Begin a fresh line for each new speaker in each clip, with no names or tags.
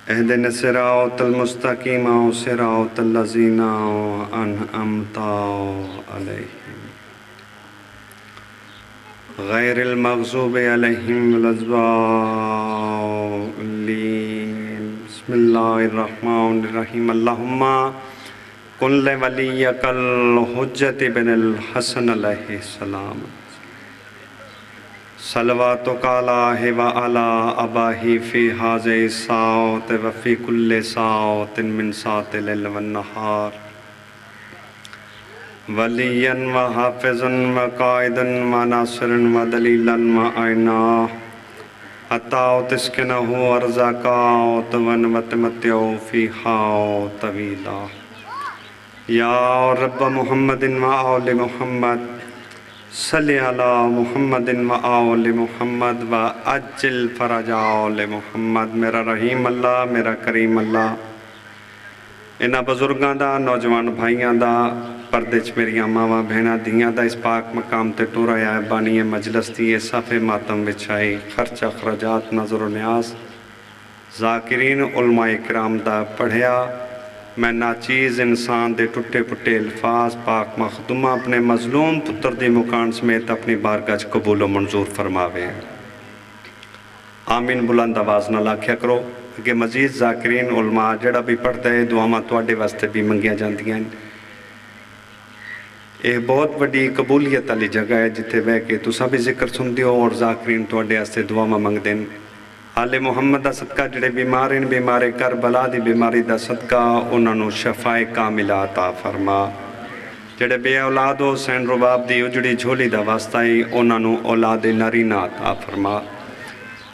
اهدنا الصراط المستقيم صراط الذين أنعمت عليهم غير المغضوب عليهم ولا الضالين. بسم الله الرحمن الرحيم. اللهم كن لوليك الحجة بن الحسن عليه السلام صلواتك عليه وعلى أباه في هذه الساعة وفي كل ساعة من ساعات الليل والنهار وليا وحافظا وقائدا وناصرا ودليلا وعينا حتى تسكنه أرزاقا وتمتعه فيها طويلا. يا رب محمد وآل محمد صلی علی محمد و آل محمد و عجل فرج آل محمد. میرا رحیم اللہ، میرا کریم اللہ، انہاں بزرگاں دا، نوجوان بھائیاں دا، پردے چ میریاں ماواں بہناں دیاں دا اس پاک مقام تے ٹرایا ہے بانی مجلس دی صفے ماتم وچھائی خرچ اخراجات نظر و نیاز ذاکرین علماء کرام دا پڑھیا. میں ناچیز انسان دے ٹوٹے پٹے الفاظ پاک مخدومہ اپنے مظلوم پتر دی مکان سمیت اپنی بارگاہ قبول و منظور فرماوے. آمین بلند آواز نہ لاکھیا کرو کہ مزید ذاکرین علماء جڑا بھی پڑھتا ہے دعاواں تواڈے واسطے بھی منگیاں جاندیاں ہیں. یہ بہت بڑی قبولیت والی جگہ ہے جتھے بہ کے تساں بھی ذکر سندے ہو اور ذاکرین تواڈے واسطے دعاواں منگدے ہیں. آل محمد دا صدقہ جڑے بیمار ہیں، بیمار کربلا دی بیماری دا صدقہ انہاں نوں شفاء کاملہ عطا فرما. جڑے بے اولاد ہو حسین رباب دی اجڑی جھولی دا واسطہ ہی انہاں نوں اولاد نارینہ عطا فرما.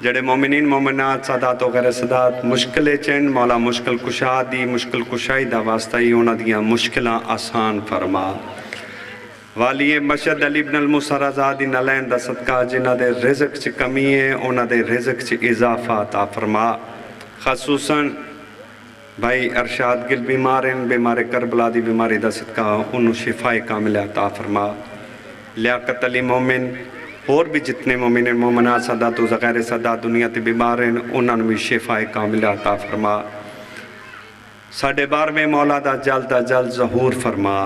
جڑے مومنین مومنات سادات و غیر سادات مشکلے چین مولا مشکل کشا دی مشکل کشائی دا واسطہ ہی انہاں دیاں مشکلاں آسان فرما. والی مشہد علی بن المسر آزادی نلین دا صدقہ جنہ دے رزق چ کمی ہے انہ دے رزق چ اضافہ عطا فرما. خصوصاً بھائی ارشاد گل بیمار ہیں، بیمار کربلا دی بیماری دا صدقہ انہوں شفاء کاملہ عطا فرما. لیاقت علی مومن اور بھی جتنے مومن ہیں مومنات سادات و غیر سادات دنیا تے بیمار ہیں انہوں بھی شفاء کاملہ عطا فرما. ساڑھے بارویں مولا دا جلد ظہور فرما.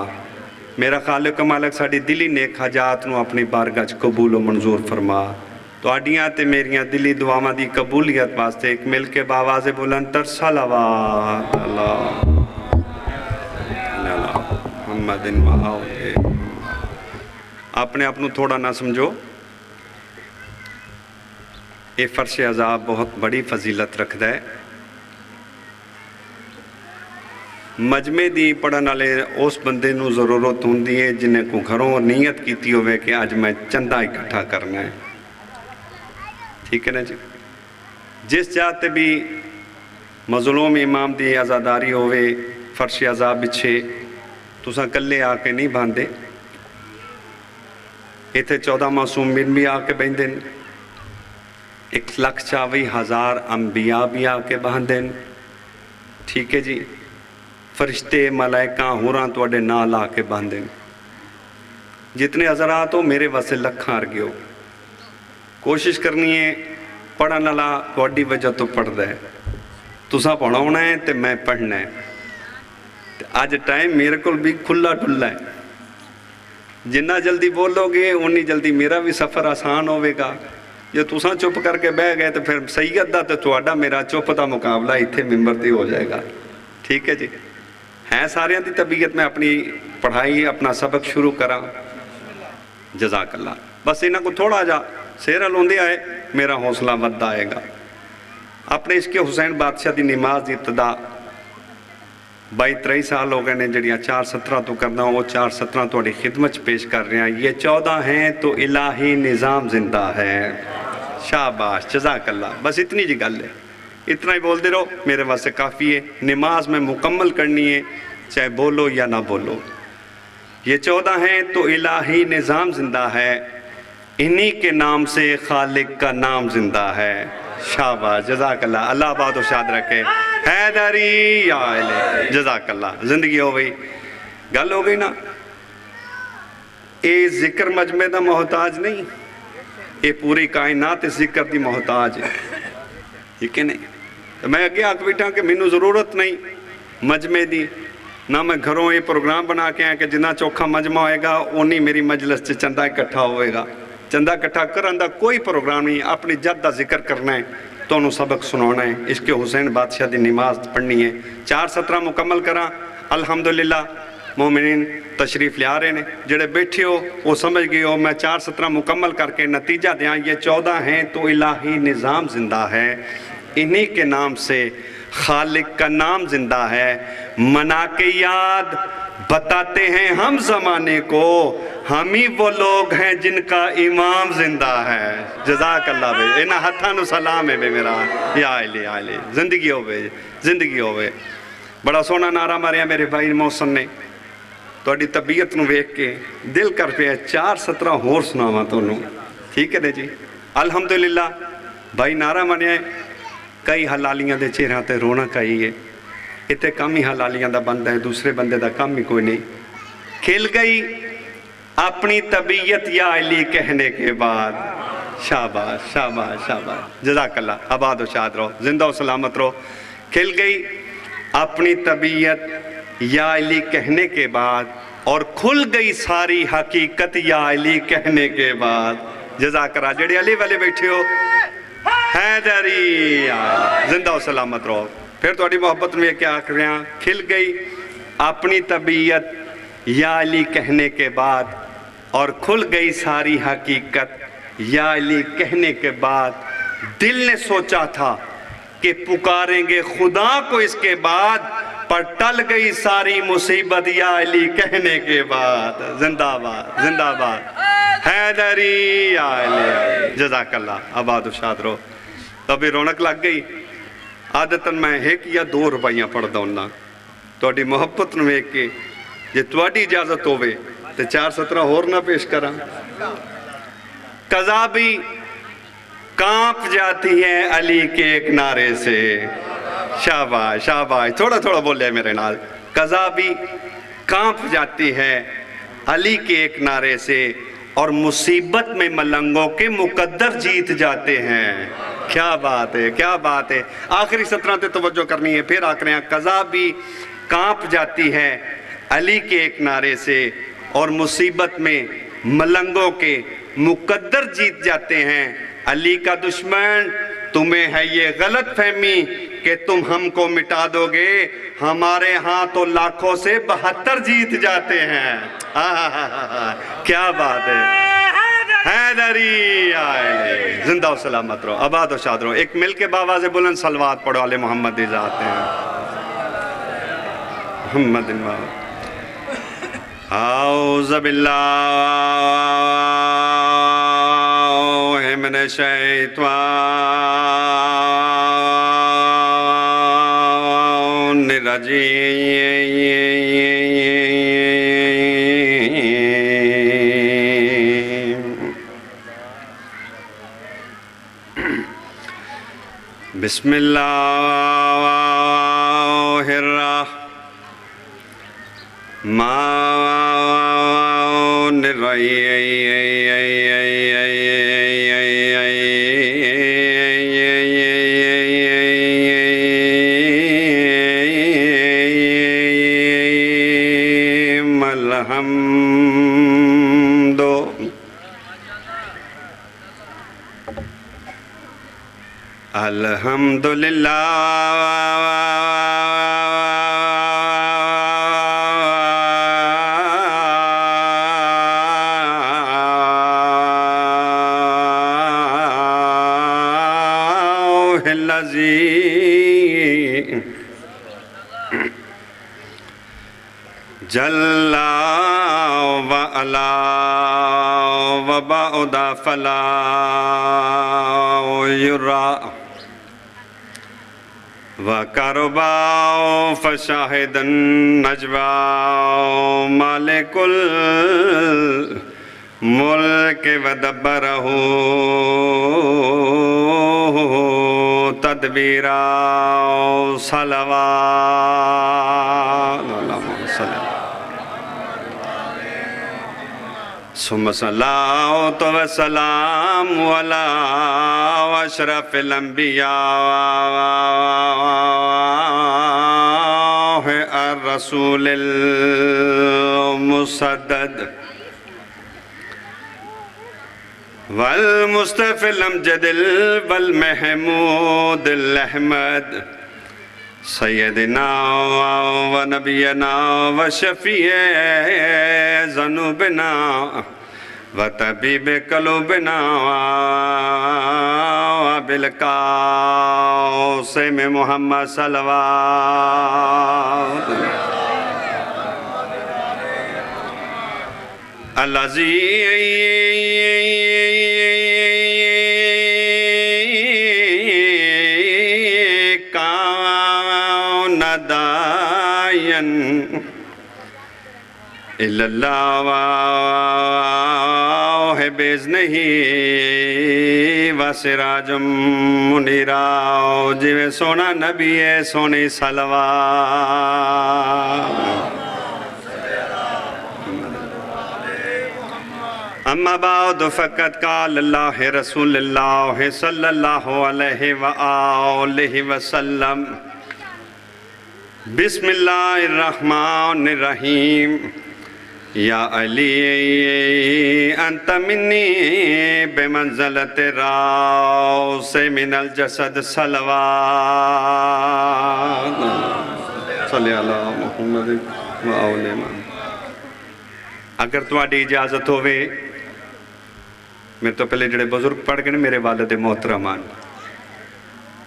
میرا خالق و مالک ساڑھی دلی نیک حاجات نو اپنی بارگاہ قبول و منظور فرما. تو آڈیاں تے میریاں دلی دعاواں دی قبولیت واسطے ایک مل کے باواز بلند تر صلوات اللہ محمد و آل. اپنے اپنو تھوڑا نہ سمجھو، یہ فرش عذاب بہت بڑی فضیلت رکھتا ہے. مجمع دی پڑھن والے اس بندے نو ضرورت ہوندی ہے جنہیں کو گھروں نیت کیتی ہوئے کہ آج میں چندہ اکٹھا کرنا ہے. ٹھیک ہے نا جی؟ جس جاتے بھی مظلوم امام دی عزاداری ہوئے فرش عذاب بچھے تساں کلے آ کے نہیں باندھے. ایتھے 14 معصومین بھی آ کے بہندیں، 1,40,000 انبیاء بھی آ کے باندھیں. ٹھیک ہے جی؟ فرشتے ملائکہ ہوراں توڑے نال آ کے باندھیں. جتنے حضرات ہو میرے واسے لکھاں آر گئے ہو. کوشش کرنی ہے پڑھن والا توڑی وجہ تو پڑھ دے. تساں پڑھاؤنا ہے تے میں پڑھنا ہے. آج ٹائم میرے کو بھی کھلا ڈھلا ہے. جنہ جلدی بولو گے انی جلدی میرا بھی سفر آسان ہوئے گا. جو تساں چپ کر کے بہ گئے تو پھر سید دا تو توڑا میرا چپ دا مقابلہ اتھے ممبر دی ہو جائے گا. ٹھیک ہے جی؟ ہیں سارے دی طبیعت میں اپنی پڑھائی اپنا سبق شروع کرا. جزاک اللہ. بس انہاں کو تھوڑا جا سیرہ لوندے آئے میرا حوصلہ ودہ آئے گا. اپنے اس کے حسین بادشاہ دی نماز دی ابتدا 22-23 سال ہو گئے نے جڑیاں 4:17 تو کرنا وہ 4:17 توڑی خدمت پیش کر رہے ہیں. یہ 14 ہیں تو الہی نظام زندہ ہے. شاباش جزاک اللہ. بس اتنی جی گل ہے، اتنا ہی بول دے رہو میرے واسطے کافی ہے. نماز میں مکمل کرنی ہے چاہے بولو یا نہ بولو. یہ 14 ہیں تو الہی نظام زندہ ہے، انہی کے نام سے خالق کا نام زندہ ہے. شاباش جزاک اللہ. اللہ آباد و شاد رکھے. حیدری یا علیہ. جزاک اللہ. زندگی ہو گئی، گل ہو گئی نا. اے ذکر مجمع دا محتاج نہیں، اے پوری کائنات ذکر دی محتاج ہے. ٹھیک ہے نہیں؟ میں اگے آ کے بیٹھا کہ مینوں ضرورت نہیں مجمع دی، نہ میں گھروں یہ پروگرام بنا کے آیا کہ جنہ چوکھا مجمع ہوئے گا اونی میری مجلس سے چندہ اکٹھا ہوئے گا. چندہ اکٹھا کرن دا کوئی پروگرام نہیں، اپنی جد دا ذکر کرنا ہے، تو انہوں سبق سنانا ہے، عشق حسین بادشاہ دی نماز پڑھنی ہے. 4 17 مکمل کرا. الحمدللہ مومنین تشریف لے آ رہے ہیں، جڑے بیٹھے ہو وہ سمجھ گئے ہو میں 4 17 مکمل کر کے نتیجہ دیاں. یہ 14 ہیں تو الہی نظام زندہ ہے، انہی کے نام سے خالق کا نام زندہ ہے. منا کے یاد بتاتے ہیں ہم زمانے کو، ہم ہی وہ لوگ ہیں جن کا امام زندہ ہے. جزاک اللہ بھائی، انہا ہتھاں نو سلام ہے بے میرا. یا علی علی زندگی ہو بے، زندگی ہو بے. بڑا سونا نعرہ ماریا میرے بھائی محسن نے، توڑی طبیعت نو ویک کے دل کر پہ 4 17 ہور سناواں تو نو. ٹھیک ہے دے جی. الحمدللہ بھائی نعرہ مانیا ہے، کئی حلالیاں دے چہرہ تے رونا کئی ہے. اتنے کام ہی حلالیاں دا بندہ ہے، دوسرے بندے دا کام ہی کوئی نہیں. کھل گئی اپنی طبیعت یا علی کہنے کے بعد. شاباش شاباش شاباش، جزاک اللہ. آباد و شاد رہو، زندہ و سلامت رہو. کھل گئی اپنی طبیعت یا علی کہنے کے بعد، اور کھل گئی ساری حقیقت یا علی کہنے کے بعد. جزاک اللہ. جڑے علی والے بیٹھے ہو حیدری، زندہ و سلامت رہو. پھر توڑی محبت میں کیا کر رہے ہیں؟ کھل گئی اپنی طبیعت یا علی کہنے کے بعد، اور کھل گئی ساری حقیقت یا علی کہنے کے بعد. دل نے سوچا تھا کہ پکاریں گے خدا کو اس کے بعد، پر ٹل گئی ساری مصیبت یا علی کہنے کے بعد. زندہ باد زندہ باد حیدری یا علی. جزاک اللہ. آباد و شاد رہو. تو ابھی رونق لگ گئی. عادتاً میں 1 یا 2 روپیاں پڑھ دونا توڑی محبت نو ایک کے جے توڑی اجازت ہوئے تو 4 17 اور نہ پیش کرا. قضا بھی کانپ جاتی ہے علی کے ایک نعرے سے. شاباش شاباش، تھوڑا تھوڑا بولے میرے نال. قضا بھی کانپ جاتی ہے علی کے ایک نعرے سے، اور مصیبت میں ملنگوں کے مقدر جیت جاتے ہیں. کیا بات ہے، کیا بات ہے. آخری 17 تے توجہ کرنی ہے. پھر آکھ رہے ہیں قضا بھی کانپ جاتی ہے علی کے ایک نعرے سے، اور مصیبت میں ملنگوں کے مقدر جیت جاتے ہیں. علی کا دشمن تمہیں ہے یہ غلط فہمی کہ تم ہم کو مٹا دو گے، ہمارے ہاں تو لاکھوں سے 72 جیت جاتے ہیں. کیا بات ہے. حیدری آئے. زندہ و سلامت رہو، آباد و شاد رہو. ایک مل کے باواز بلند صلوات پڑھو آل محمد دی ذات ہیں. محمد اعوذ باللہ من الشیطان الرجیم. بسم اللہ الرحمن الرحیم. الحمدللہ جل وعلا وبعد فلا يرى وقربا فشاهد النجوى مالك الملك ودبره تدبيرا صلوات اللهم صل ثم صلاۃ و سلام علی اشرف الانبیاء الرسول المسدد والمصطفى الامجد والمحمود الاحمد سیدنا و نبینا و شفیع ذنوبنا و طبیب قلوبنا و بالقاسم محمد صلوات الذی اللہ بِإِذْنِهِ وَسِرَاجٌ مُنِيرًا جویں سونا نبی ہے سونی صلوات اما بعد فقد قال اللہ رسول اللہ صلی اللہ علیہ وآلہ وسلم بسم اللہ الرحمن الرحیم یا علی انت منی بمنزلت راس من الجسد صلوات صلی اللہ محمد و آل محمد اگر تمہاری اجازت ہوئے میں تو پہلے جڑے بزرگ پڑھ گئے میرے والد محترمان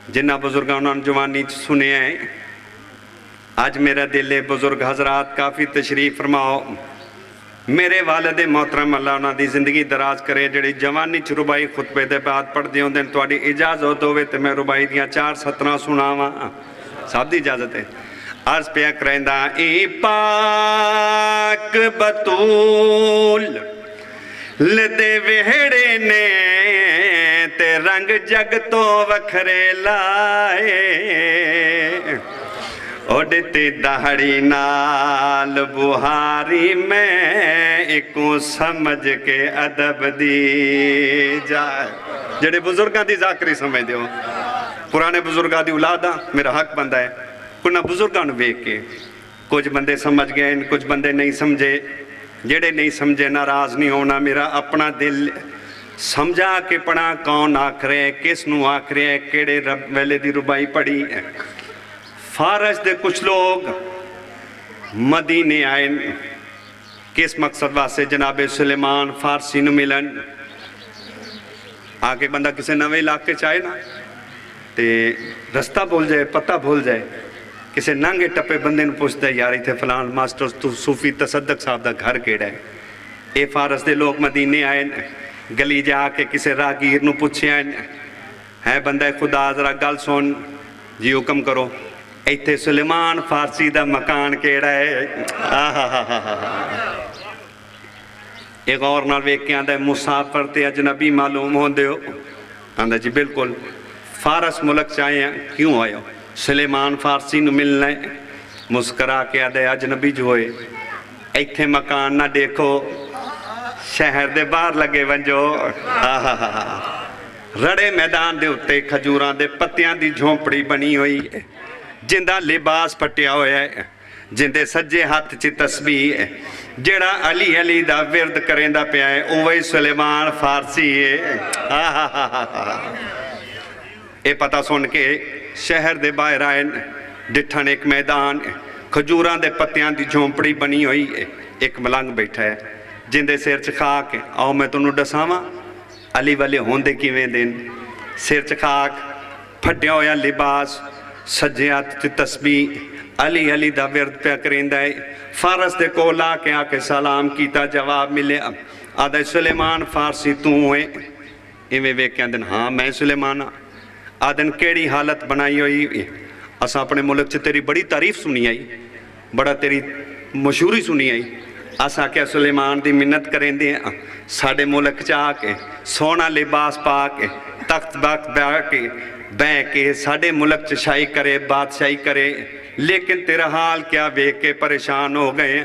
جنہ بزرگاں انہوں نے جوانی سنے ہیں آج میرا دل ہے بزرگ حضرات کافی تشریف فرماؤ میرے والد محترم اللہ انہوں دی زندگی دراز کرے جڑی جوانی چ ربائی خطبے دے بعد پڑھ دیوں دن تواڈی اجازت ہوئے تے میں ربائی دیاں 4 سطراں سناواں صاحب دی اجازت ہے عرض پیا کریندا اے پاک بطول لدے وہڑے نے تے رنگ جگ تو وکھرے لائے اڑتی دہڑی نال بہاری میں ایکوں سمجھ کے ادب دی جائے جڑے بزرگاں دی ذاکری سمجھ دیو پرانے بزرگاں دی اولاداں میرا حق بندہ ہے کنہ بزرگاں نو ویک کے کچھ بندے سمجھ گئے کچھ بندے نہیں سمجھے جڑے نہیں سمجھے ناراض نہیں ہونا میرا اپنا دل سمجھا کے پڑھا کون آکھ رہے کس نو آکھ رہے کیڑے رب ویلے دی ربائی پڑھی ہے فارس دے کچھ لوگ مدینے آئے کس مقصد واسے جناب سلیمان فارسی نو ملن آگے بندہ کسے نوے علاقے چاہے نا تے رستہ بھول جائے پتہ بھول جائے کسے ننگے ٹپے بندے نو پوچھتا ہے یاری تھے فلان ماسٹر تو صوفی تصدق صاحب دا گھر کیڑا ہے اے فارس دے لوگ مدینے آئے گلی جا کے کسے راگیر نو پوچھے آئے ہے بندہ خدا ذرا گل سن جی حکم کرو ایتھے سلیمان فارسی دا مکان کیڑا ہے ایک اور نال ویک کے آندہ ہے مسافر تے اجنبی معلوم ہوں دے ہو آندہ جی بالکل فارس ملک چاہے ہیں کیوں آئے ہو سلیمان فارسی نو ملنا ہے مسکرا کے آندہ ہے اجنبی جو ہوئے ایتھے مکان نہ دیکھو شہر دے باہر لگے ونجو رڑے میدان دے اتے کھجوراں دے پتیاں دی جھونپڑی بنی ہوئی ہے جندہ لباس پٹیا ہویا ہے جندے سجے ہاتھ چی تسبیح ہے جڑا علی علی دا ورد کریں دا پیا ہے اوہی سلیمان فارسی ہے اے پتہ سن کے شہر دے باہر آئے ڈٹھن ایک میدان کھجوراں دے پتیاں دی جھونپڑی بنی ہوئی ہے ایک ملنگ بیٹھا ہے جندے سیر چخاک ہے آؤ میں تنہوں ڈساواں علی والے ہوندے کیویں دن سیر چخاک پھٹیا ہویا لباس سجیات تی تسبیح علی علی دا ورد پہ کرندہ ہے فارس دے کولا کے آکے سلام کیتا جواب ملے آدھے سلیمان فارسی تو ہوئے ایویں وے کے آدھن ہاں میں سلیمان آدھن کیڑی حالت بنائی ہوئی اسا اپنے ملک سے تیری بڑی تعریف سنی آئی بڑا تیری مشہوری سنی آئی اسا کیا سلیمان دی منت کریں دے ساڑے ملک چاہ کے سونا لباس پا کے تخت باک بے کے ساڑے ملک چشائی کرے بادشاہی کرے لیکن تیرا حال کیا بے کے پریشان ہو گئے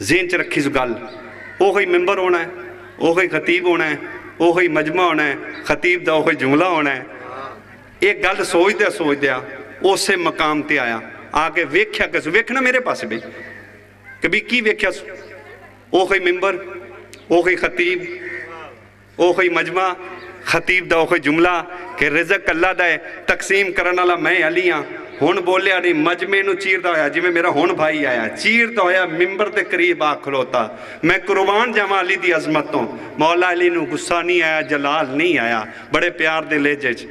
ذہن چ رکھی سو گل وہی ممبر ہونا ہے وہی خطیب ہونا ہے وہی مجمع ہونا ہے خطیب دا وہی جملہ ہونا ہے ایک گل سوچ دیا اسے مقام تے آیا آ کے ویکھیا کس ویکھنا میرے پاس بھی کہ بھی کی ویکھیا سو وہی ممبر وہی خطیب وہی مجمع خطیب دا وہی جملہ کہ رزق اللہ دا ہے تقسیم کرنا والا میں علی ہاں ہون بولیا نہیں مجمع نو چیر دا ہویا جی میں میرا ہون بھائی آیا چیر دا ہویا ممبر دے قریب آ کھلوتا میں قربان جاواں علی دی عظمتوں مولا علی نو غصہ نہیں آیا جلال نہیں آیا بڑے پیار دے لہجے چ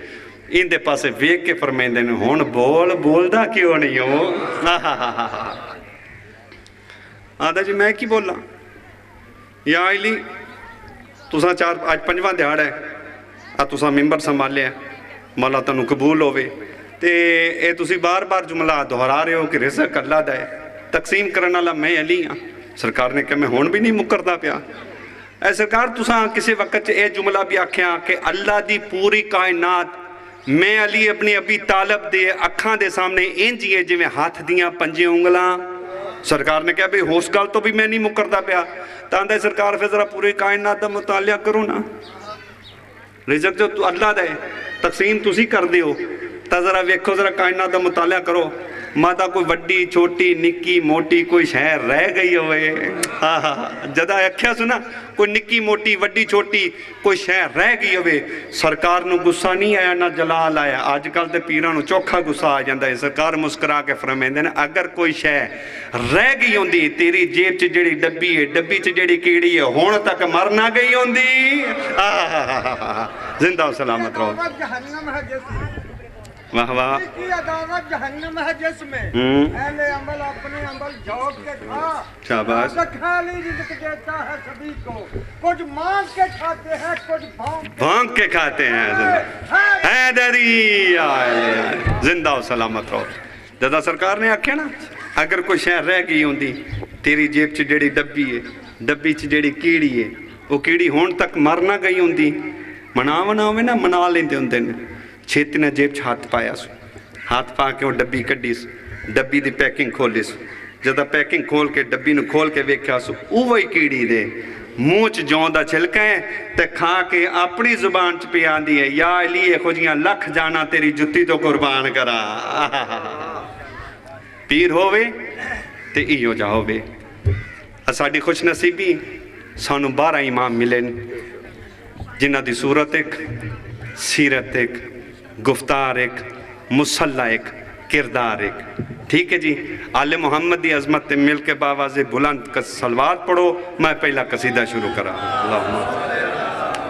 ان دے پاسے ویکھ کے فرمیندے نے ہون بولدا کیوں نہیں ہو آدھا جی میں کی بولا یا علی تساں آج 5واں دہاڑا ہے تساں ممبر سنبھالیا مولا تانوں قبول ہوے تے اے تسی بار بار جملہ دہرا رہے ہو کہ رزق اللہ دا ہے تقسیم کرنا والا میں علی ہاں سرکار نے کہا میں ہون بھی نہیں مکردا پیا اے سرکار تساں کسی وقت اے جملہ بھی آکھیا کہ اللہ دی پوری کائنات میں علی اپنی ابی طالب دے اکھاں دے سامنے انجیے جی میں ہاتھ دیاں پنجے انگلاں سرکار نے کہا بھئی ہوس گل تو بھی میں نہیں مکردا پیا تاندے سرکار پھر ذرا پوری کائنات دا مطالعہ کرو نا رزق جو اللہ دا ہے تقسیم تسی کر دیو تا ذرا ویکھو ذرا کائنات دا مطالعہ کرو ماتا کوئی وڈی چھوٹی نکی موٹی کوئی شہر رہ گئی ہوئے جدہ اکھیا سنا کوئی نکی موٹی وڈی چھوٹی کوئی شہر رہ گئی ہوئے سرکار نو غصہ نہیں آیا نہ جلال آیا آج کل تے پیران نو چوکھا غصہ آ جاندہ ہے سرکار مسکرا کے فرمیندے نے اگر کوئی شہر رہ گئی ہوندی تیری جیب چ جڑی ڈبی ہے ڈبی چ جڑی کیڑی ہے ہون تک مر نہ گئی ہوندی زندہ و سلامت رہو واہ واہ
کی عداوت جہنم ہے جس میں اہل عمل اپنے عمل جھوک کے کھا
شاباش
خالی رزق دیتا ہے سبھی کو کچھ مانگ کے کھاتے ہیں کچھ
بھونک کے کھاتے ہیں حیدری زندہ و سلامت رہو جدا سرکار نے آکھیا نا اگر کوئی شہر رہ گئی ہوندی تیری جیب چ جڑی ڈبی ہے ڈبی چ جڑی کیڑی ہے وہ کیڑی ہون تک مر نہ گئی ہوندی مناونا ہوئے نا منا لیندے ہوندے نے چھیتی نے جیب چ ہاتھ پایا سو ہاتھ پا کے وہ ڈبی کڈی سو ڈبی دی پیکنگ کھولی سو جدہ پیکنگ کھول کے ڈبی نو کھول کے ویکھیا سو اوہی کیڑی دے منہ چ جوں دا چھلکا ہے تے کھا کے اپنی زبان چ پی آندی ہے یا علی خوجیاں لکھ جانا تیری جتی تو قربان کرا پیر ہووے تے ایو جا ہووے ساڈی خوش نصیبی سانو 12 امام ملن جنہ دی صورت ایک سیرت ایک گفتار ایک مسلح ایک کردار ایک ٹھیک ہے جی آل محمد دی عظمت مل کے باواز بلند صلوات پڑھو میں پہلا قصیدہ شروع کرا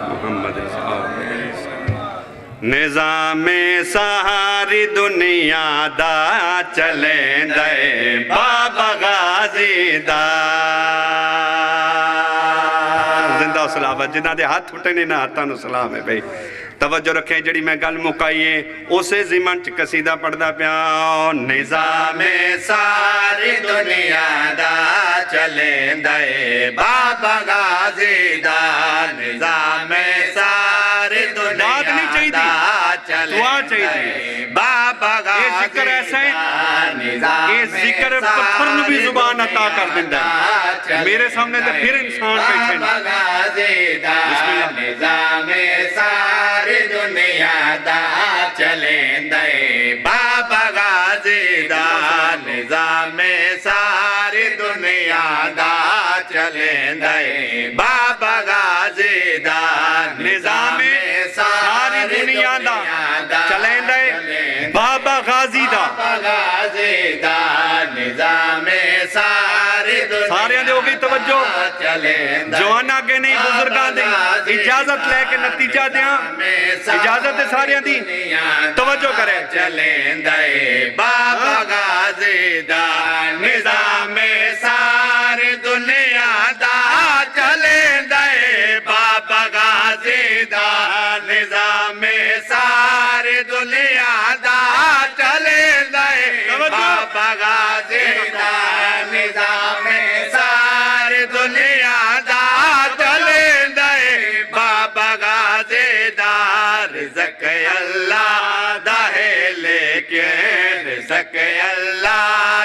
محمد نظام سہاری دنیا دا چلیں دے بابا غازی دا زندہ و سلامت جنہ دے ہاتھ اٹھنے نہ ہاتھانو سلام ہے بھئی توجہ رکھیں جڑی میں گل مکائیے اسے زمن چ قصیدہ پڑھدا پیا نظام ساری دنیا دا چلیں دے بابا غازی دا نظام ساری دنیا دا چلیں دے بابا غازی دا ذکر ایسا ہے یہ ذکر پتھر نو بھی زبان عطا کر دیندہ ہے میرے سامنے تے پھر انسان بیٹھے
بابا غازی دا نظام ساری دنیا دا چلیں دے بابا غازی دا نظام ساری دنیا دا چلیں دے بابا غازی دا
نظام ساری دنیا دا چلیں دے بابا غازی دا
غازی دا نظام ساری دنیا
سارے دے ہوگی توجہ جوانا کے نہیں بزرگاں دی اجازت لے کے نتیجہ دیاں اجازت سارے دی توجہ کرے
چلیں دے بابا غازی دا نظام ساری دنیا دا چلیں دے بابا غازی دا نظام ساری دنیا دا چلیں دے بابا غازی دا نظام ساری دنیا دا چلیں دے بابا غازی دا رزق اللہ دا ہے لیکن رزق اللہ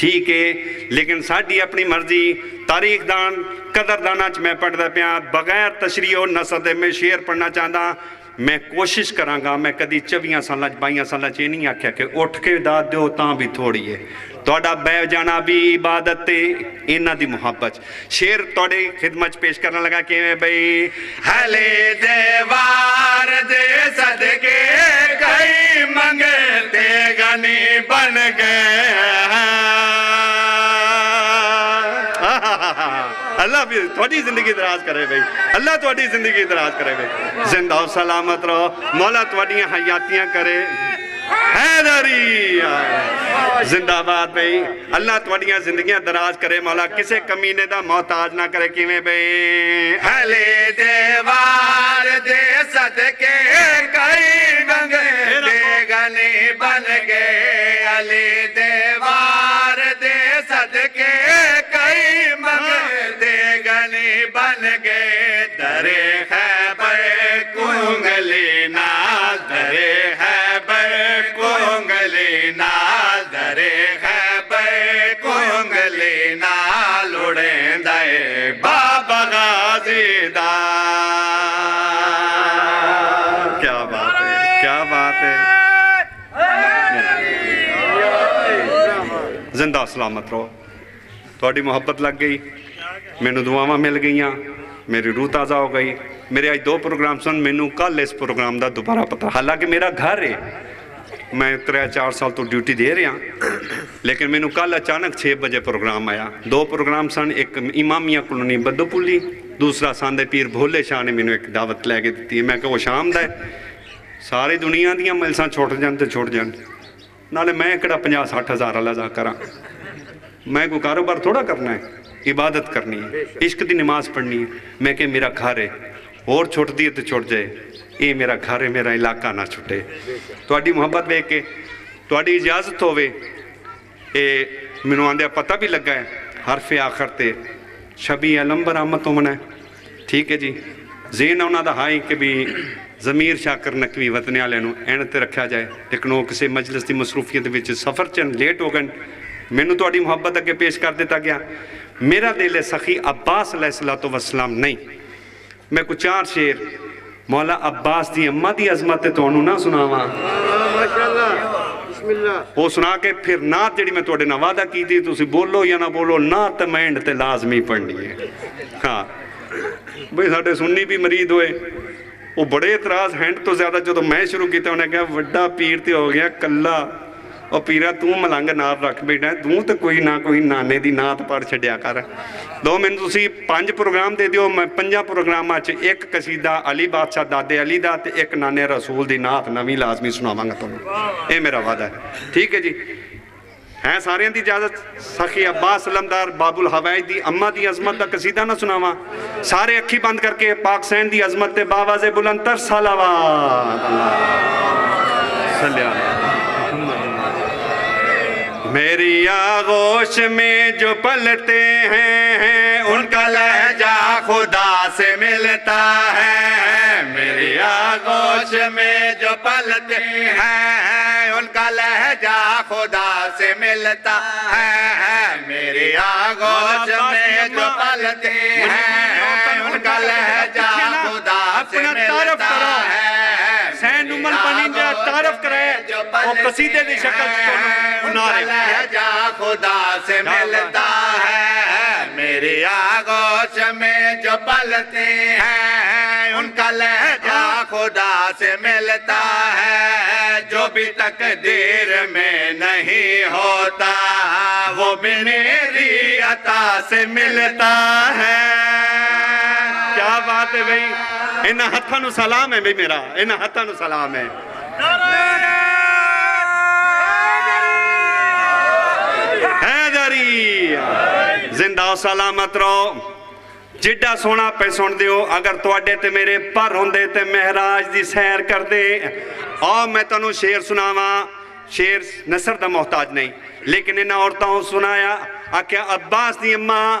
ٹھیک ہے، لیکن ساڈی اپنی مرضی تاریخ دان قدردانہ میں پڑھتا پیا بغیر تشریح و نصر میں شعر پڑھنا چاہتا میں کوشش کراں گا میں کدی 24 سالہ 22 سالہ یہ نہیں آکھیا کہ اٹھ کے داد دیو تاں بھی تھوڑی ہے توڑا بے جانا بھی عبادت تے اینا دی محبت شعر توڑے خدمت پیش کرنا لگا کہ بھئی
حلی دیوار دے صدقے کئی منگتے غنی بن گئے
اللہ بھی تھوڑی زندگی دراز کرے بھئی اللہ تھوڑی زندگی دراز کرے بھئی زندہ و سلامت رہو مولا تھوڑی حیاتیاں کرے حیدری زندہ باد بھئی اللہ تھوڑیاں زندگیاں دراز کرے مولا کسے کمینے دا محتاج نہ کرے کیویں بھئی
حلی دیوار دے صدقے کئی منگتے غنی بن گئے علی دیوار دے صدقے کئی منگتے غنی بن گئے درے خیبر کنگلی ناز درے خیبر کنگلی ناز درے خیبر کنگلی ناز اڑیں دائے بابا غازی دا
کیا بات ہے کیا بات ہے زندہ سلامت رہو تھوڑی محبت لگ گئی مینوں دعاواں مل گئیاں میری روح تازہ ہو گئی میرے آج 2 پروگرام سن مینوں کل اس پروگرام دا دوبارہ پتہ حالانکہ میرا گھر ہے میں 3-4 سال تو ڈیوٹی دے رہا لیکن مینوں کل اچانک 6 بجے پروگرام آیا 2 پروگرام سن ایک امامیہ کلونی بدو پلی دوسرا ساندے پیر بھولے شاہ نے مینوں ایک دعوت لے کے دیتی ہے میں کہ وہ شام دا ہے ساری دنیا دیاں ملساں چھوٹ جان تے چھوٹ جان نالے میں کڑا 50-60 ہزار اللہ جا کراں میں کوئی کاروبار تھوڑا کرنا ہے عبادت کرنی ہے عشق دی نماز پڑھنی ہے میں کہ میرا گھر ہے اور چھوٹ دیئے تو چھوٹ جائے یہ میرا گھر ہے میرا علاقہ نہ چھوٹے تھوڑی محبت وے کے تھوڑی اجازت ہوئے مینوں آندیا پتہ بھی لگا ہے حرف آخر تے شبی علم برآمد ہونا ہے ٹھیک ہے جی ذہن ہونا دا ہائی کہ بھی ضمیر شاکر نقوی وطنے والے نوں این تے رکھا جائے لیکن وہ کسی مجلس دی مصروفیت وچ سفر چن لیٹ ہو گئے مینوں تھوڑی محبت اگے پیش کر دیتا گیا میرا دل سخی عباس علیہ السلام نہیں میں کچھ 4 شعر مولا عباس دی اماں دی عظمت تے تانوں نہ سناواں وہ سنا کے پھر نعت جڑی میں تواڈے نال وعدہ کیتی تسی بولو یا نہ بولو نعت مینڈ تے لازمی پڑھنی ہے ہاں بھئی ساڈے سنی بھی مرید ہوئے وہ بڑے اعتراض ہینڈ تو زیادہ جو میں شروع کیتا انہیں کہا وڈا پیر تے ہو گیا کلا اور پیرا تو ملنگ نات رکھ بیٹھا تو تے کوئی نہ کوئی نانے دی نات پڑھ چھڈیا کر 2 منٹ تسی 5 پروگرام دے دیو میں 5 پروگراماں چ ایک قصیدہ علی بادشاہ دادے علی دا تے ایک نانے رسول دی نات نویں لازمی سناواں گا تانوں اے میرا وعدہ ہے ٹھیک ہے جی ہیں سارے دی اجازت سخی عباس علمدار باب الحوائج دی اماں دی عظمت دا قصیدہ نہ سناواں سارے اکھی بند کر کے پاک سین دی عظمت تے باواز بلند تر صلوات صلی اللہ میری آغوش میں جو پلتے ہیں ان کا لہجہ خدا سے ملتا ہے میری آغوش میں جو پلتے ہیں ان کا لہجہ خدا سے ملتا ہے میری آغوش میں جو پلتے ہیں ان کا لہجہ خدا سے ملتا ہے سین عمر بنی جا تعرف کرے وہ قصیدے دی شکل نارے لہجہ خدا سے ملتا ہے میری آغوش میں جو پلتے ہیں ان کا لہجہ خدا سے ملتا ہے جو بھی تقدیر میں نہیں ہوتا وہ بھی میری عطا سے ملتا ہے کیا بات ہے بھئی انہا ہتھاں نو سلام ہے بھئی میرا انہا ہتھاں نو سلام ہے حیدری زندہ و سلامت رہو جڈا سونا پہ سن دیو اگر تواڈے تے میرے پر ہوندے تے مہراج دی سیر کر دے اور میں تنوں شعر سناواں شعر نثر دا محتاج نہیں لیکن انہاں عورتوں سنایا آکھیا عباس دی اماں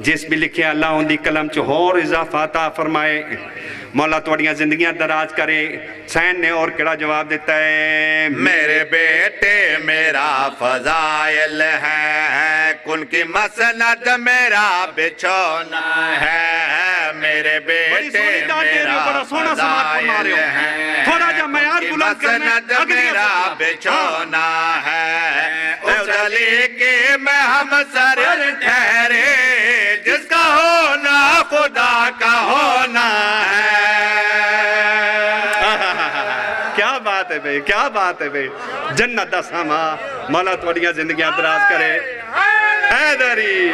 جس بھی لکھے اللہ ان دی قلم چ اور اضافہ عطا فرمائے مولا تواڈیاں زندگیاں دراز کرے حسین نے اور کیڑا جواب دیتا ہے
میرے بیٹے میرا فضائل ہے کن کی مسند میرا بچھونا ہے میرے بیٹے میرا فضائل ہے
تھوڑا جا معیار بلند کرنا
مسند میرا بچھونا ہے اس علی کے میں ہم سر ٹھہرے جس کا ہونا خدا کا ہونا ہے
کیا بات ہے بھئی کیا بات ہے بھئی جنت دا ساما مولا تواڈیاں زندگیاں دراز کرے حیدری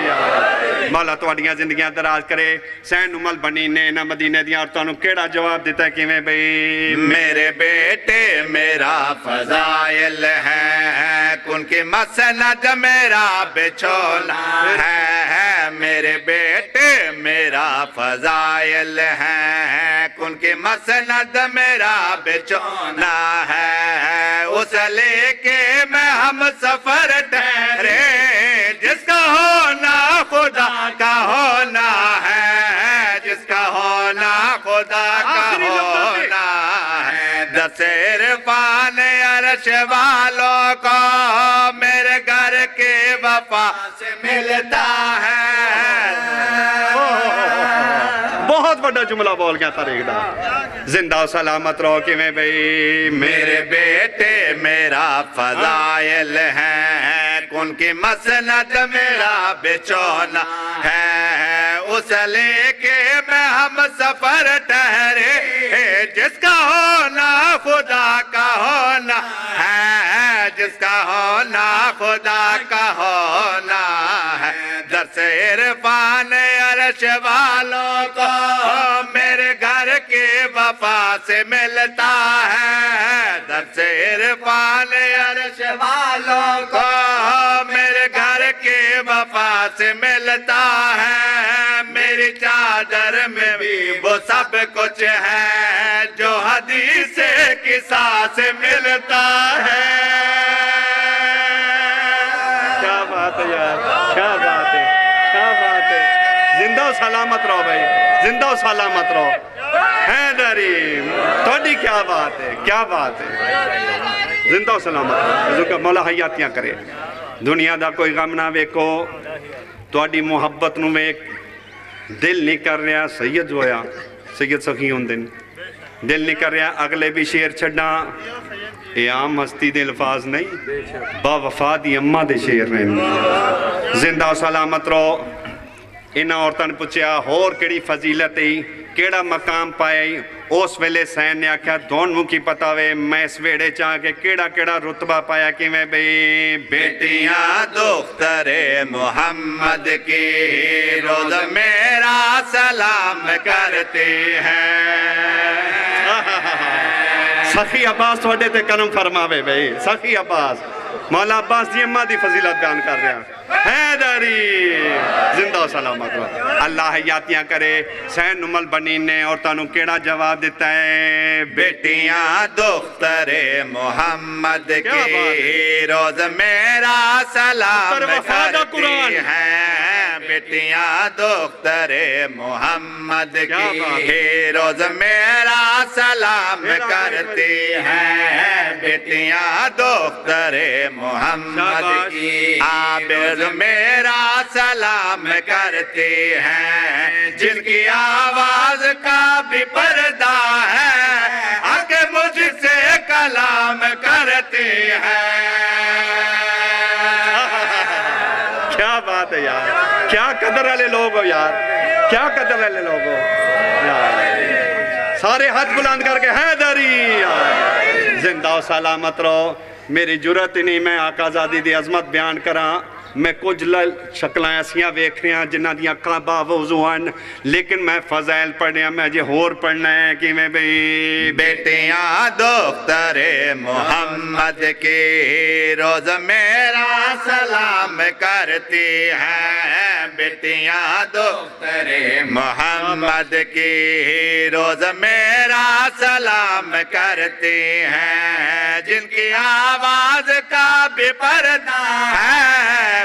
مولا تواڈیاں زندگیاں دراز کرے حسین نمل بنی نے نہ مدینے دیاں عورتوں نو کیڑا جواب دیتا ہے کیویں بھئی
میرے بیٹے میرا فضائل ہے کن کی مسند میرا بچھونا ہے میرے بیٹے میرا فضائل ہے کن کی مسند میرا بچھونا ہے اس لے کے میں ہم سفر ٹھہرے جس کا ہونا خدا کا ہونا ہے جس کا ہونا خدا کا ہونا ہے دس عرفان عرش والوں کو میرے گھر کے وفا سے ملتا ہے
بہت بڑا جملہ بول گیا طریق دا زندہ و سلامت رہو کیویں بھئی
میرے بیٹے میرا فضائل ہے کن کی مسند میرا بچھونا ہے اس لے کے میں ہم سفر ٹھہرے جس کا ہونا خدا کا ہونا ہے جس کا ہونا خدا کا ہونا ہے درس عرفان عرش والوں کو میرے گھر کے وفا سے ملتا ہے درس عرفان عرش والوں کو میرے گھر کے وفا سے ملتا ہے میری چادر میں بھی وہ سب کچھ ہے جو حدیث قصہ سے ملتا ہے
کیا بات ہے یار کیا بات ہے کیا بات ہے زندہ و سلامت رہو بھائی زندہ و سلامت رہو حیدری تھوڑی کیا بات ہے کیا بات ہے زندہ و سلامت رہو مولا حیاتیاں کرے دنیا دا کوئی غم نہ ویکو تھوڑی محبت نو ویک دل نہیں کر رہا سید ہویا سید سخی ہوں دن دل نہیں کر رہا اگلے بھی شیر چھڑنا اے عام ہستی دے الفاظ نہیں با وفا دی اممہ دے شیر رہے زندہ و سلامت رہو انہاں عورتاں نے پوچھیا اور کیڑی فضیلت ہے کیڑا مقام پائے اس ویلے حسین نے آکھیا دونوں کی پتہ وے میں اس ویڑے چاہ کے کیڑا کیڑا رتبہ پایا کہ میں بھئی
بیٹیاں دختر محمد کی روز میرا سلام کرتے ہیں
سخی عباس تھوڑے تے کرم فرماوے بھئی سخی عباس مولا عباس دی اماں دی فضیلت بیان کر رہے ہیں حیدری زندہ و سلامت رہو اللہ حیاتیاں کرے حسین نمل بنی نے عورتوں نو کیڑا جواب دیتا ہے
بیٹیاں دختر محمد کی روز میرا سلام کرتی ہیں بیٹیاں دختر محمد کی روز میرا سلام کرتی ہیں بیٹیاں دختر محمد کی عابر میرا سلام کرتی ہیں جن کی آواز کا بھی پردہ ہے آگے مجھ سے کلام کرتی ہیں
کیا بات ہے یار کیا قدر والے لوگ ہو یار کیا قدر والے لوگ ہو سارے ہاتھ بلند کر کے حیدری زندہ و سلامت رہو میری جرت نہیں میں آقا زادی دی عظمت بیان کراں میں کچھ شکلیں ایسیاں ویکھ رہے ہیں جنہ دیاں کعبہ وضوان لیکن میں فضائل پڑھنے ہیں میں جے ہور پڑھنا ہے کہ میں بھئی
بیٹیاں دختر محمد کی روز میرا سلام کرتی ہیں بیٹیاں دختر محمد کی روز میرا سلام کرتی ہیں جن کی آواز کا بھی پردہ ہے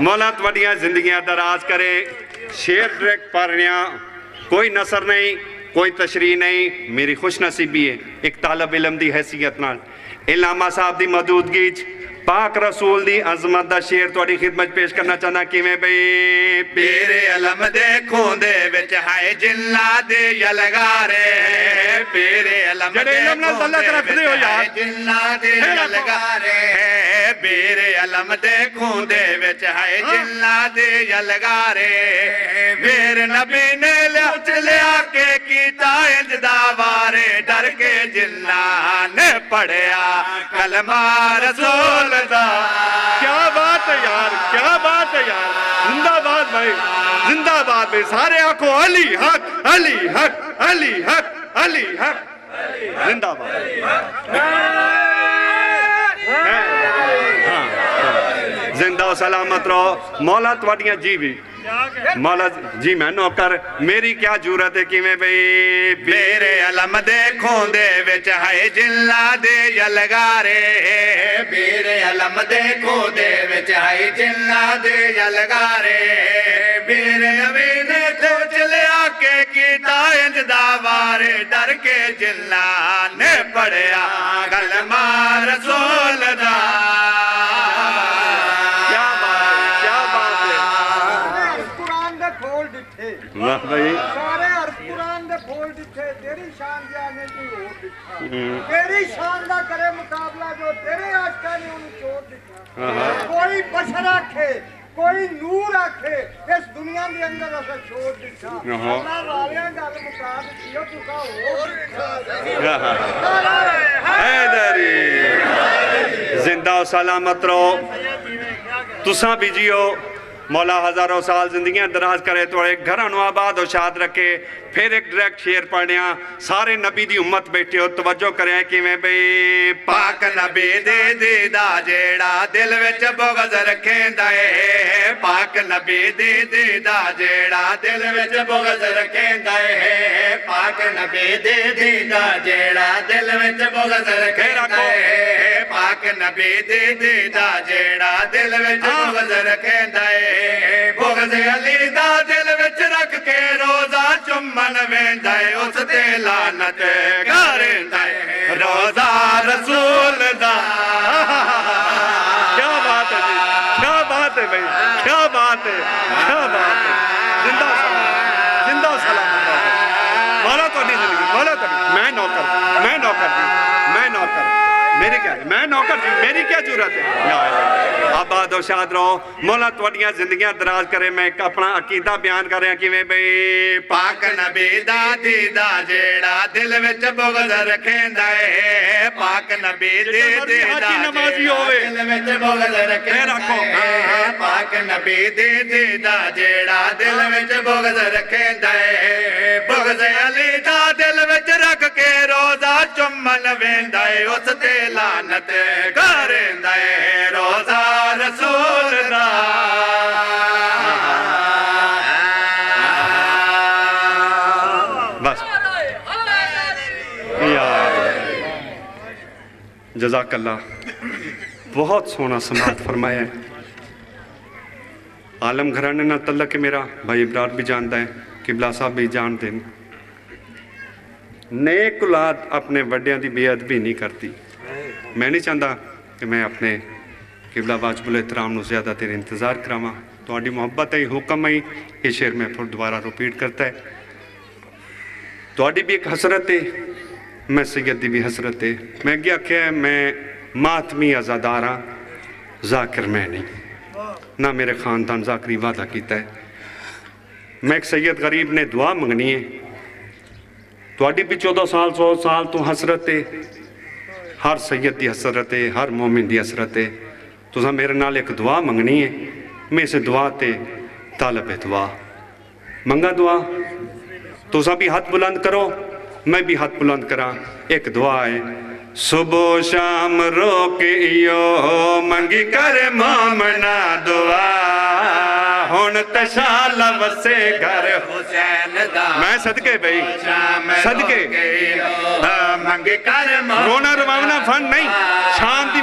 مولا تواڈیاں زندگیاں دراز کرے شیر ڈائریکٹ پڑھ رہے ہیں کوئی نثر نہیں کوئی تشریح نہیں میری خوش نصیبی ہے ایک طالب علم دی حیثیت نال علامہ صاحب دی موجودگی پاک رسول دی عظمت دا شیر تواڈی خدمت پیش کرنا چاہنا کیویں بھئی
پیر علم دیکھوں دے وچ ہائے جنہ دے یلگارے پیر علم
جڑے علم نال تعلق رکھدے ہو یار
جنہ دے یلگارے پیر علم دیکھوں دے وچ ہائے جنہ دے یلگارے پیر نبی نے لیا کے کیتا انجدا وارے ڈر کے جنہ نے پڑھیا کلمہ رسول دا
کیا بات ہے یار کیا بات ہے یار زندہ باد بھائی زندہ باد بھائی سارے آنکھوں علی حق علی حق علی حق علی حق زندہ باد زندہ و سلامت رہو مولا تواڈیاں جی بھی مولا جی میں نوکر میری کیا جورت ہے کہ میں بھئی
میرے علم دیکھوں دے وچ ہائے جنہ دے یلگارے میرے علم دیکھوں دے وچ ہائے جنہ دے یلگارے میرے نبی نے کھوج لیا کے کیتا انجدا وارے ڈر کے جنہ نے پڑھیا کلمہ رسول دا
واہ بھائی
سارے عرب قرآن دے پھول دکھے تیری شان جانے کی اور دکھا تیری شان دا کرے مقابلہ جو تیرے عاشقاں نے انہوں چور دکھا کوئی بشر آکھے کوئی نور آکھے اس دنیا دے اندر اسا چور دکھا اللہ والیاں گل مقا دتیو تسا اور دکھا
حیدری زندہ و سلامت رہو تساں بھی جیو مولا ہزاروں سال زندگیاں دراز کرے تو ایک گھرانو آباد و شاد رکھے پھر ایک ڈائریکٹ شیر پڑھنیاں سارے نبی دی امت بیٹھے ہو توجہ کریں کہ میں بھئی
پاک نبی دے دیدہ جیڑا دل وچ بغض رکھیں دائے پاک نبی دے دیدہ جیڑا دل وچ بغض رکھیں دائے پاک نبی دے دیدہ جیڑا دل وچ بغض رکھیں دائے پاک نبی دے دیدہ جیڑا دل وچ بغض رکھیں دائے بغض علی دا دل وچ رکھ کے روزہ چمن ویندائے اس تے لعنت کریندائے روزہ رسول دا
کیا بات ہے جی کیا بات ہے بھئی کیا بات ہے کیا بات ہے زندہ سلام زندہ سلام مولا تو نہیں زندگی مولا تو نہیں میں نوکر جی میں نوکر میری کیا میں نوکر جی میری کیا جورت ہے یا الہ آباد و شاد رہو مولا تواڈیاں زندگیاں دراز کرے میں اپنا عقیدہ بیان کر رہا کہ میں بھئی
پاک نبی دا دیدہ جیڑا دل وچ بغض رکھیں دائے پاک نبی دے دیدہ جیڑا دل وچ بغض رکھیں دائے پاک نبی دے دیدہ جیڑا دل وچ بغض رکھیں دائے بغض علی دا دل وچ رکھ کے روزہ چمن ویندائے اس تے لعنت کریندائے روزہ رسول دا
بس جزاک اللہ بہت سونا سماعت فرمایا ہے عالم گھرانے نہ تعلق ہے میرا بھائی ابرار بھی جانتا ہے قبلہ صاحب بھی جانتے ہیں نیک اولاد اپنے وڈیاں دی بے ادبی نہیں کرتی میں نہیں چاہتا کہ میں اپنے قبلہ واجب الاحترام نو زیادہ تیر انتظار کراما تو آڈی محبت ہے حکم ہے یہ شعر میں پھر دوبارہ ریپیٹ کرتا ہے تو آڈی بھی ایک حسرت ہے میں سید دی بھی حسرت ہے میں گیا کہ میں ماتمی ازادارہ ذاکر میں نہیں نہ میرے خاندان ذاکری وعدہ کیتا ہے میں ایک سید غریب نے دعا منگنی ہے تو آڈی بھی 14 سال 100 سال تو حسرت ہے ہر سید دی حسرت ہے ہر مومن دی حسرت ہے تو میرے نال ایک دعا منگنی ہے میں اسے دعا تے طالب دعا منگا دعا تو بھی ہاتھ بلند کرو میں بھی ہاتھ بلند کرا ایک دعا ہے صبح شام رو کے ایو منگی کر مومنا دعا ہون تشال وسے گھر
حسین دا
میں صدقے بھئی صدقے
منگی کر
رونا رواونا فن نہیں شام دی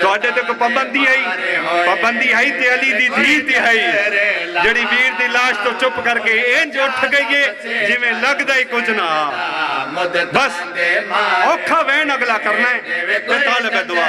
ਤੁਹਾਡੇ ਤੇ ਕੋਈ ਪਾਬੰਦੀ ਆਈ ਤੇ ਅਲੀ ਦੀ ਧੀ ਤੇ ਆਈ ਜਿਹੜੀ ਵੀਰ ਦੀ ਲਾਸ਼ ਤੋਂ ਚੁੱਪ ਕਰਕੇ ਇੰਜ ਉੱਠ ਗਈ ਏ ਜਿਵੇਂ ਲੱਗਦਾ ਹੀ ਕੁਝ ਨਾ ਬਸ ਔਖਾ ਵਹਿਣ ਅਗਲਾ ਕਰਨਾ ਹੈ ਤੇ ਤਾਲਬ ਦੁਆ